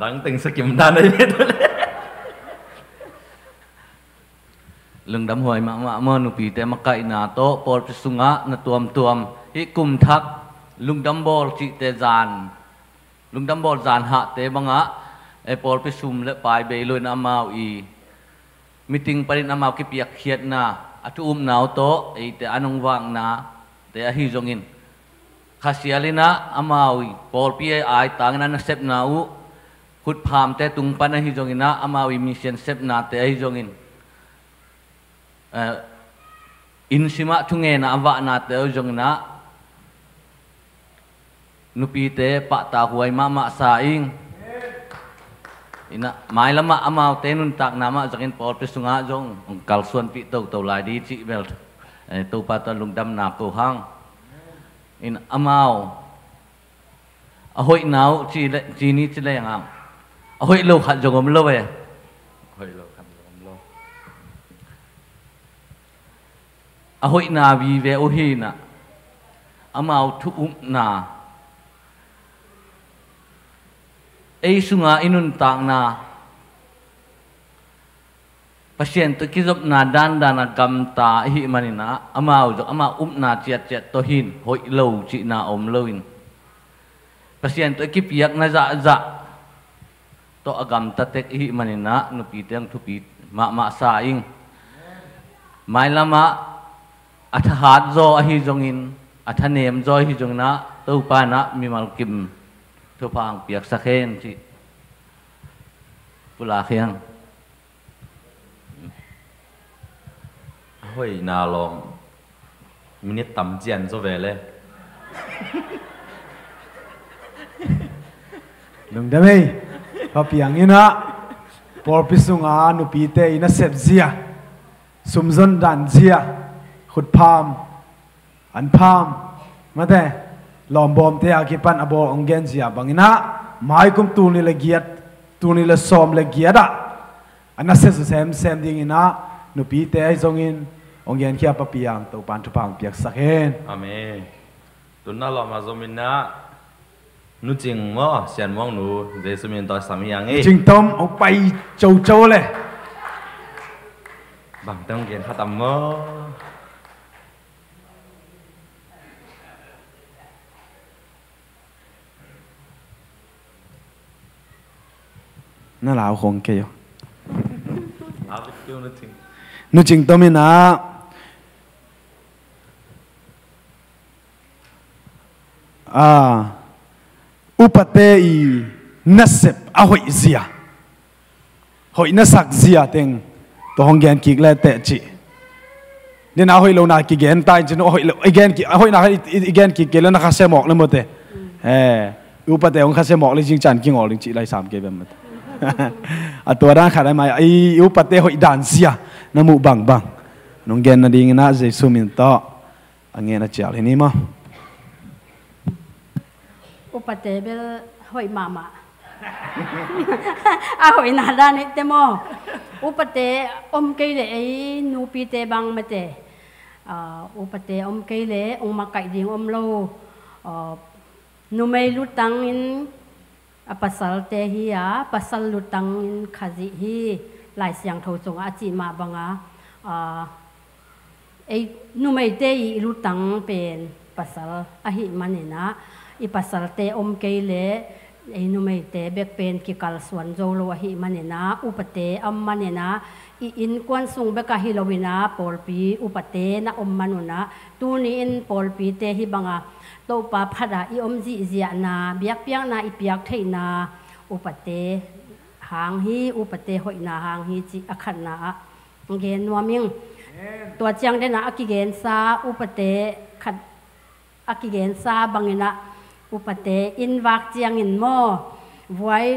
รังตึงสกิมดานได้ตัวเลยลุงดำหอยมานุปีแต่มาไก่นาโตปอดสุงะนาตัวมฮิกุมทักลุงดำบอลจิเตจานลุงดำบอลจานหะเตบังะไอปอดไปซุมและปลายเบลุนอามาวอีมิติงปรินอามาวกิเปียกเขียดนาอัตุมนาวโตไอแต่อันงวังนาแต่อหิจงอินข้าเสียลินะอามาวอีปอดปีไอต่างนั้นเซปนาอุขุดพามแต่ตุงปันฮิจงอินนะอามาวิมิเชียนเซปนาแต่ฮิจงอิน อินสิมาทุเงนะอวะนาเตอจงนะนุปีเตปะตาหวยมาสาอิงอินะหมายละมาอามาวเตนุนตักนามาจักินปอดไปสุงะจงองกัลส่วนปีเตาลายดีจิเบลตูปาตลุงดำนาโกหังอินอามาวอหอยนาวจีนี้จะได้ยังไงอหอยโลขัดจงอมโลเว้ยหอยโลขัดจงอมโลอหอยนาวีเวโอฮีนะอามาวทุอุมนาไอสุงะอินุนตักนาpasien tu kizop na dan na gamta hi manina amau jok ama umna chet tohin hoi lo chi na om loin pasien tu kipiak na za to agam tatek hi manina nupi teng thupi ma saing mai lama athat zo hi jongin athanem zo hi jongna to pa na mi mal kim thu phang piak sakhen chi pula khiang hoi na long minit tam jian zo ve le lung da mei pa piang ina por pisunga nu pi te ina sep zia sumzon dan zia khut pham an pham mate lom bom te akipan abor ongen zia bangina mai kum tu ni le giat tu ni le som le giada ana se sem ding ina nu pi te ai zongin ongen kia pa piang to pan tu pang piak sakhen amen tunna lo ma zomina nu jing mo sian mong nu jesu min to sam yang e jing tom ông pai châu le bang tang gen khatam mo na lao khong ke yo a bi tu nu ting nu jing tom ina upate i nasep a hoi zia hoi na sak zia teng to hong gen kik le te chi nên a hoi lo na ki gen tai chin hoi lo again ki hoi na again ki ke le na kha se mok le mo te upate ong kha se mok le jing chan ki ngol chi lai sam ke bem mat a to ran kha dai mai ai upate hoi dan zia na mu bang nong gen na ding na jesu min to ange na chal ni ma upate bel hoi mama a hoi na da ni te mo upate om ke le ai nu pi te bang ma te upate om ke le ong ma kai ding om lo nu mai lu tang in a pasal te hi a pasal lu tang in khazi hi lai siang tho chong a chi ma banga ai nu mai te i lu tang pen pasal a hi manena i pasal te om ke le ai nu mai te bek pen ki kal swan zo lo hi manena upate am manena i in kwan sung beka hi lowina polpi upate na om manuna tu ni in polpi te hi banga to pa phada i om ji zia na biak piang na i piak thei na upate hang hi upate hoi na hang hi chi akhan na gen nuaming to chiang de na akigen sa upate khat akigen sa bangina upate in wak chiang in mo voi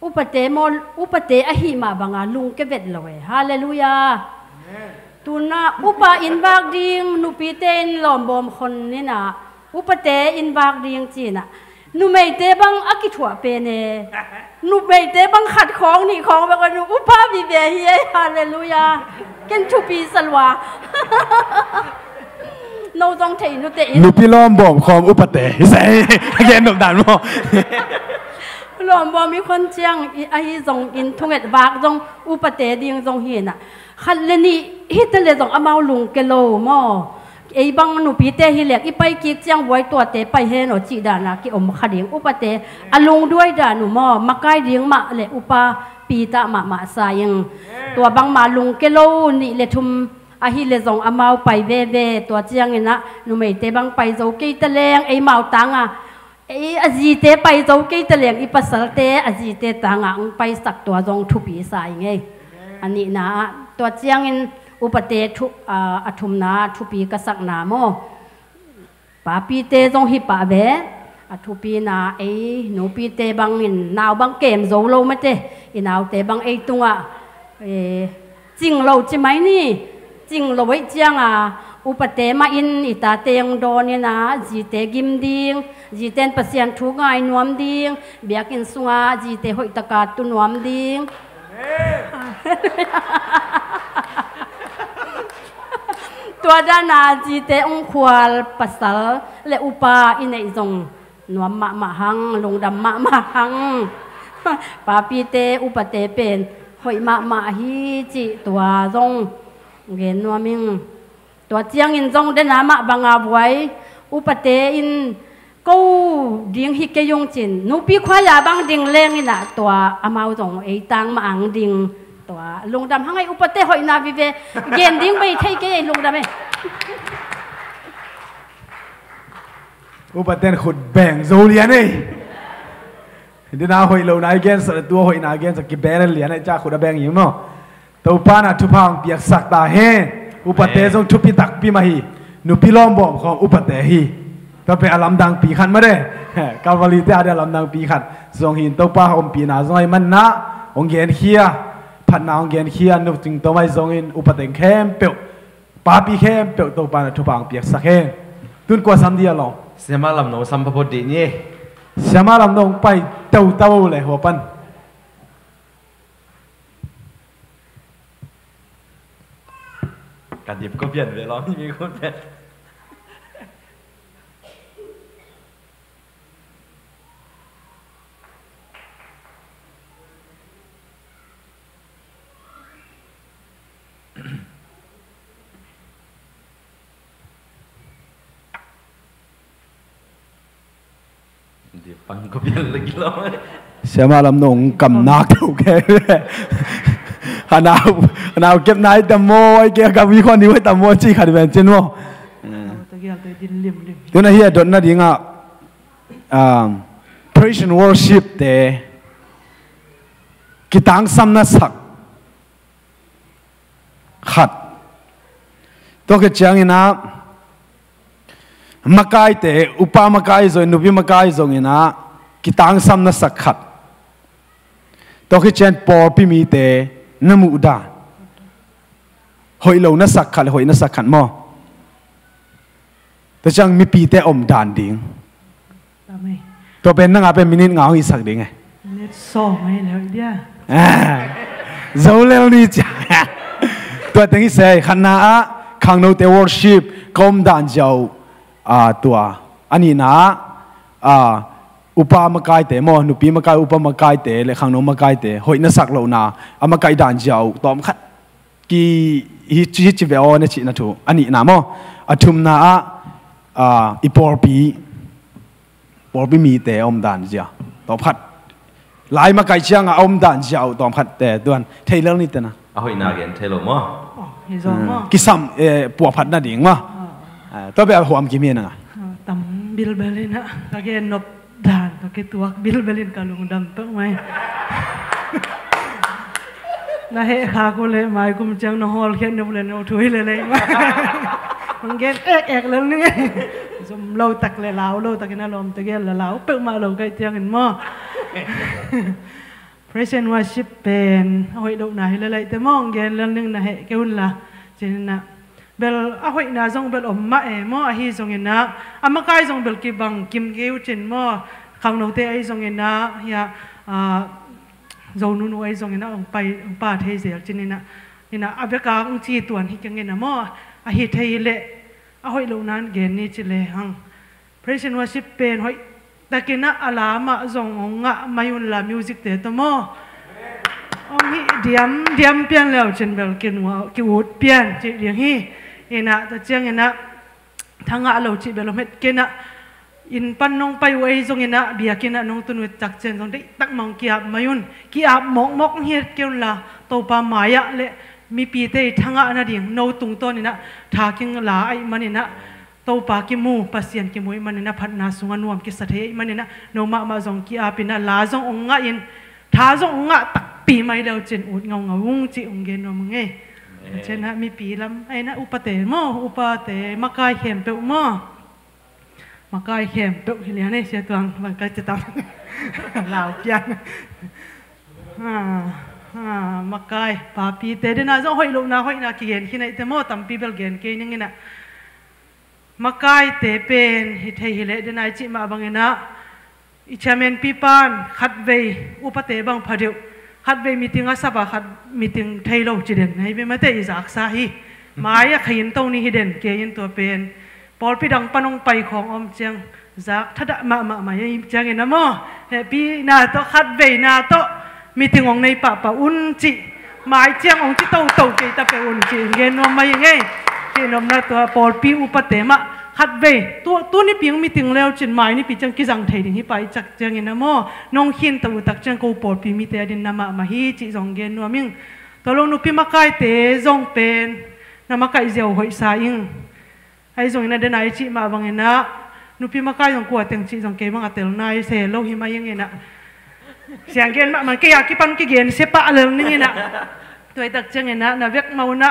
upate a hi ma banga lung ke vet lowe hallelujah tuna upa in wak ding nu pi ten lom bom khon ni na upate in wak ding chi na nu mei te bang aki thua pe ne nu mei te bang khat khong ni khong ba ko nu upa bi be hi hallelujah ken thu pi salwa no dong thei nu te in nu pi lom bom khom upate sai again dom dan mo หลอมบ่มีคนเจียงไอ้จงอินทุ่งเอ็ดวากจงอุปเตดิงจงเห็นน่ะคันเลนี่ฮิตเลจงอามาลุงเกโลมอไอ้บังหนูปีเตฮิเล็กอีไปกิกเจียงไว้ตัวเตไปเฮนอจีดานะกิอมขดิงอุปเตอลุงด้วยดาหนูมอมาใกล้ดิงมาเลอุปาปีตะมาสายังตัวบังมาลุงเกโลนี่เลทุมอาฮิเลจงอามาไปเวตัวเจียงนี่นะหนูไม่เตบังไปโจกีตะแรงไอ้เมาตังอ่ะไอ้อจีเตไปโจกีตะแรงอีปัสสาวะเตอจีเตตังอ่ะไปสักตัวจงทุปีสายไงอันนี้นะตัวเจียงอิน อุปเตทุอธุมนาทุปีกษักนาโมปาปีเตจงฮิปะเบอทุปีนาเอหนูปีเตบังอินนาวบังเกมโซโลมาเตอินาวเตบังเอตุงะจริงเราจะไหมนี่จริงเราไว้เจียงอุปเตมาอินอิตาเตงโดนเนี่ยนะจีเตกิมดิงจีเตนปัสยันทุกไงนวมดิงเบียกินสุงาจีเตหอยตะกาตุนวมดิงตัวด้านนาจีเตองควาลปัสสลและอุปาอินในจงนวมมะหังลงดำมะหังปาปีเตอุปเตเป็นหอยมะฮีจิตัวจงเห็นนวมิงตัวเจียงอินจงเดนามะบังอาบไว้อุปเตอินกูดิ่งฮิกยงจินนูปีควายาบังดิ่งเลงอินะตัวอามาจงไอตังมาอังดิ่งตัวลุงดำหังไออุปเตหอยนาวิเวเกนดิ่งไปไทยเกยลุงดำเออุปเตนขุดแบ่งโซเลียนเองเดี๋ยวนาหอยเรานายเกนสตัวหอยนาเกนสกิเบรเลียนไอจ้าขุดแบ่งอยู่เนาะตัวป้าน่ะทุพังเปียกสักตาเฮอุปเตจงทุพิตักปีมาฮีนุพิลอมบอมของอุปเตฮีก็เป็นอลัมดังปีขันมาเด้กาลวาลีเตอเดอลัมดังปีขันทรงหินตัวป้าอมปีนาทรงไอ้มันนะองเกนเคียพันนาองเกนเคียนุจึงตัวไม่ทรงหินอุปเตงเข้มเปียวป้าปีเข้มเปียวตัวป้าน่ะทุพังเปียกสักเฮตุนกว่าซ้ำเดียวลองเสียมาลำโนสัมภพดีนี่เสียมาลำโนไปเต้าเลยหัวปันการหยิบก็เปลี่ยนเลยร้องที่มีคนเปลี่ยนหยิบปังก็เปลี่ยนเลยกี่รอบเสียมาลำนงกำนักถูกแค่ฮานาวเก็บนายตะโมไอเกี่ยวกับวิคนนี้ไว้ตะโมจีขัดแบนเจนวตัวนั้นเฮียดนน่ะดิ้งpraise and worship เตกิตังซัมนัสักขัดตัวก็จังอินะมากายเตอุปามากายจอยนุบิมากายจงอินะกิตังซัมนัสักขัดตัวก็เจนปอพิมีเตนมูดาหอยเหล่านัสักขัดหอยนัสักขัดมอแต่จังมีปีเตอมดานดิ่งตัวเป็นนังอาเป็นมินิเงาอีสักดิ่งไงเน็ตซ้อมให้แล้วเดียเจ้าเล่านี่จ้ะตัวตั้งที่เสยขณะขังโนเตวอร์ชิปคอมดานเจ้าตัวอันนี้นะอุปามากายเตมอนุปีมากายอุปามากายเตเลขังโนมากายเตหอยนัสักเหล่านาอามากายดานเจ้าตอมขัดกี่ฮิจิเวอเนชินะทูอันนี้นะมออทุมนาอีปอร์ปีมีเตอมดานเจ้าตอมขัดหลายมาไกลเชียงอมดานเจ้าตอมขัดแต่ด่วนเทเลนี่เตนะเอาหอยนาเกนเทโลมอกิซัมปัวพัดน่ะดิ่งมาตัวแบบหัวมกิมีนะตำบิลเบลินนะตะเกนนบดานตะเกตัวบิลเบลินกาลุงดำเปิ้งไหมน่าเฮขากูเลยหมายกุมจังนฮอลเขียนนบเลยนถุยเลยมามันเกนเอกเลยนี่สมเราตักเลยลาวเราตักกินอารมณ์ตะเกนลาวเปิ้งมาเราใกล้เตียงกันมั้งPraise and worship เป็นเอาไว้ดูหน่อยเลยแต่มองเกนเรื่องนึงนะเฮเกวุ่นละเจนนะเบลเอาไว้น่าจงเบลอมมามอฮีจงเงินนะอามาใกล้จงเบลกีบังกิมเกวเจนมอขังโนเตไอจงเงินนะเฮียจงนูนไอจงเงินนะองไปองป้าเทเสียเจนนะนี่นะอาเบกาองจีตัวนี้จังเงินนะมออาฮิเทเละเอาไว้ดูนั้นเกนนี่จิเลหัง Praise and worship เป็นไว้แต่กินนะอาลามาจงองะมายุนลามิวสิกเตตโมองฮีเดียมเปลี่ยนแล้วเช่นเบลกินว่ากิวดเปลี่ยนจีเรียงฮีเอ็นะแต่เจียงเอ็นะทั้งอาเราจีเบลเม็ดกินนะอินปันน้องไปไว้จงเอ็นะเบียกินนะน้องตุนวิจักเจนจงได้ตักมองกีอาบมายุนกีอาบมอกเฮียเกี่ยวละโตปามายะเละมีปีเตทั้งอานาดิ่งโนตุงต้นนี่นะทากิงลาไอมันนี่นะโตปากิมูปัสยันกิมูมันนี่นะพัดนาสุงานวมกิสัตย์มันนี่นะโนมาจงกีอาปินะลาจงองะอินท้าจงองะตักปีไม่เดียวเจนอุดเงาวุ้งจีองเกนว่ามึงไง เช่นนะมีปีลำไอ้นะอุปเตมออุปเตมากายเข็มเปมอมากายเข็มเปมเรียนนี่เสียตัวมันก็จะต้องลาวเพียนมากายปาปีเตเดน่าจะห้อยลงนะห้อยนะกี่เห็นที่ไหนแต่มอตั้มปีเบลเกนเกยนึงนะมากายเตเป็นฮิตเฮฮิเลเดน่าจิมาบังเงินะอิชาเมนปีปานขัดเวอุปเตบังพาดิวขัดเวมีติงอาสบะขัดมีติงไทยโลจิเดนให้เป็นมาเตอิจากสาฮีมาอยากขยินตัวนี้ฮิเดนเกยินตัวเป็นปอลปีดังปนงไปของอมเจียงจากทัดมายังเจียงเงินนะโมเฮปีนาโตขัดเวนาโตมีติงองในป่าอุนจิหมายเจียงองจิโตเกยตาเปอุนจิเงินนวมมายังไงเกนนมนะตัวปอลปีอุปเตมะขัดเวตัวนี้เพียงมีติงแล้วจินหมายนี่ปีจังกิจังไทยดิ่งที่ไปจากเจียงเงินนะโมน้องขินตัวตักจังกูปอลปีมีเตดินนามาฮีจิจงเงินนวมิงตัวลงนุปีมาไก่เตจงเป็นนามาไก่เจียวหอยสายิงไอ้จงนั้นเดินไหนจิมาบังเงินนะนุปีมาไก่จงกวดเต็งจิจงเกบังอัตเตลนายเสโลหิมายังเงินนะเสียงเงินมันก็อยากกิปันกิเงินเสปะเรื่องนี่นะตัวตักจังเงินนะนาเวกมาอุนะ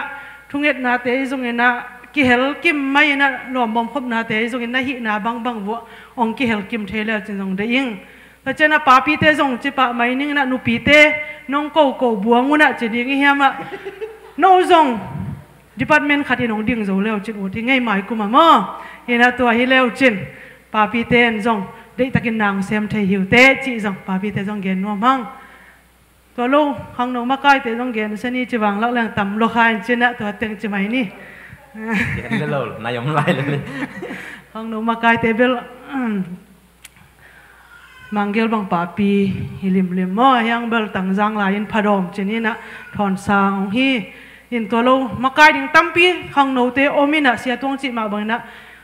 ทุ่งเอ็ดนาเตจงเงินนะกิเฮลกิมไม่นะหลอมบอมคบนาเตจงนะหินาบังวัวองกิเฮลกิมเทเลจงได้ยิงแต่เจ้าน่ะป้าปีเตจงจิปะไม่นิ่งนะนุปีเตน้องโกบัวงูนะจะดิ้งเฮียมะน้องจงดีพาร์ตเมนต์ขัดที่น้องดิ้งจะเลวจินอุที่ไงหมายกูมาหม้อเห็นนะตัวฮิเลวจินป้าปีเตนจงได้ตะกินนางเซมเทหิวเตจิจงป้าปีเตจงเกนนัวมังตัวลูกข้างน้องมาใกล้เตจงเกนเสนีจิวังลักแรงต่ำโลคายจินนะตัวเต็งจิไม่นี่เล่นเลยนายองไล่เลยข้างโน้มาไกลเตเบลมังเกลบังปาปีฮิลิมมอยังเบลตังจังลายินพดอมเจนี่นะถอนสางฮียินตัวโลมาไกลดิ่งตั้มปีข้างโน้เตโอมินะเสียตวงจิมาบังนะ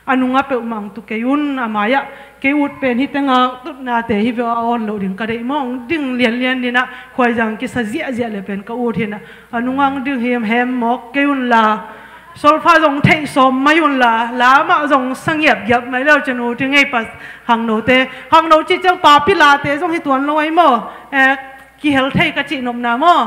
อนุงาเปอุมังตุเกยุนอามายะเกอุดเป็นฮิตงาตุนาเตฮิเวออนโลดิ่งกระเดมองดิ่งเลียนนี่นะคอยจังกิสเสียเลยเป็นกอุดเห็นนะอนุงังดิ่งเฮมมอกเกยุนลาโซลฟาจงเทสมไม่ยุนลามาจงสังเงียบไม่แล้วจะนูที่ไงปัสหังโนเตหังโนจิจังปาปิลาเตจงให้ตัวน้อยมั่วกิเฮลเทกจินมนามั่ว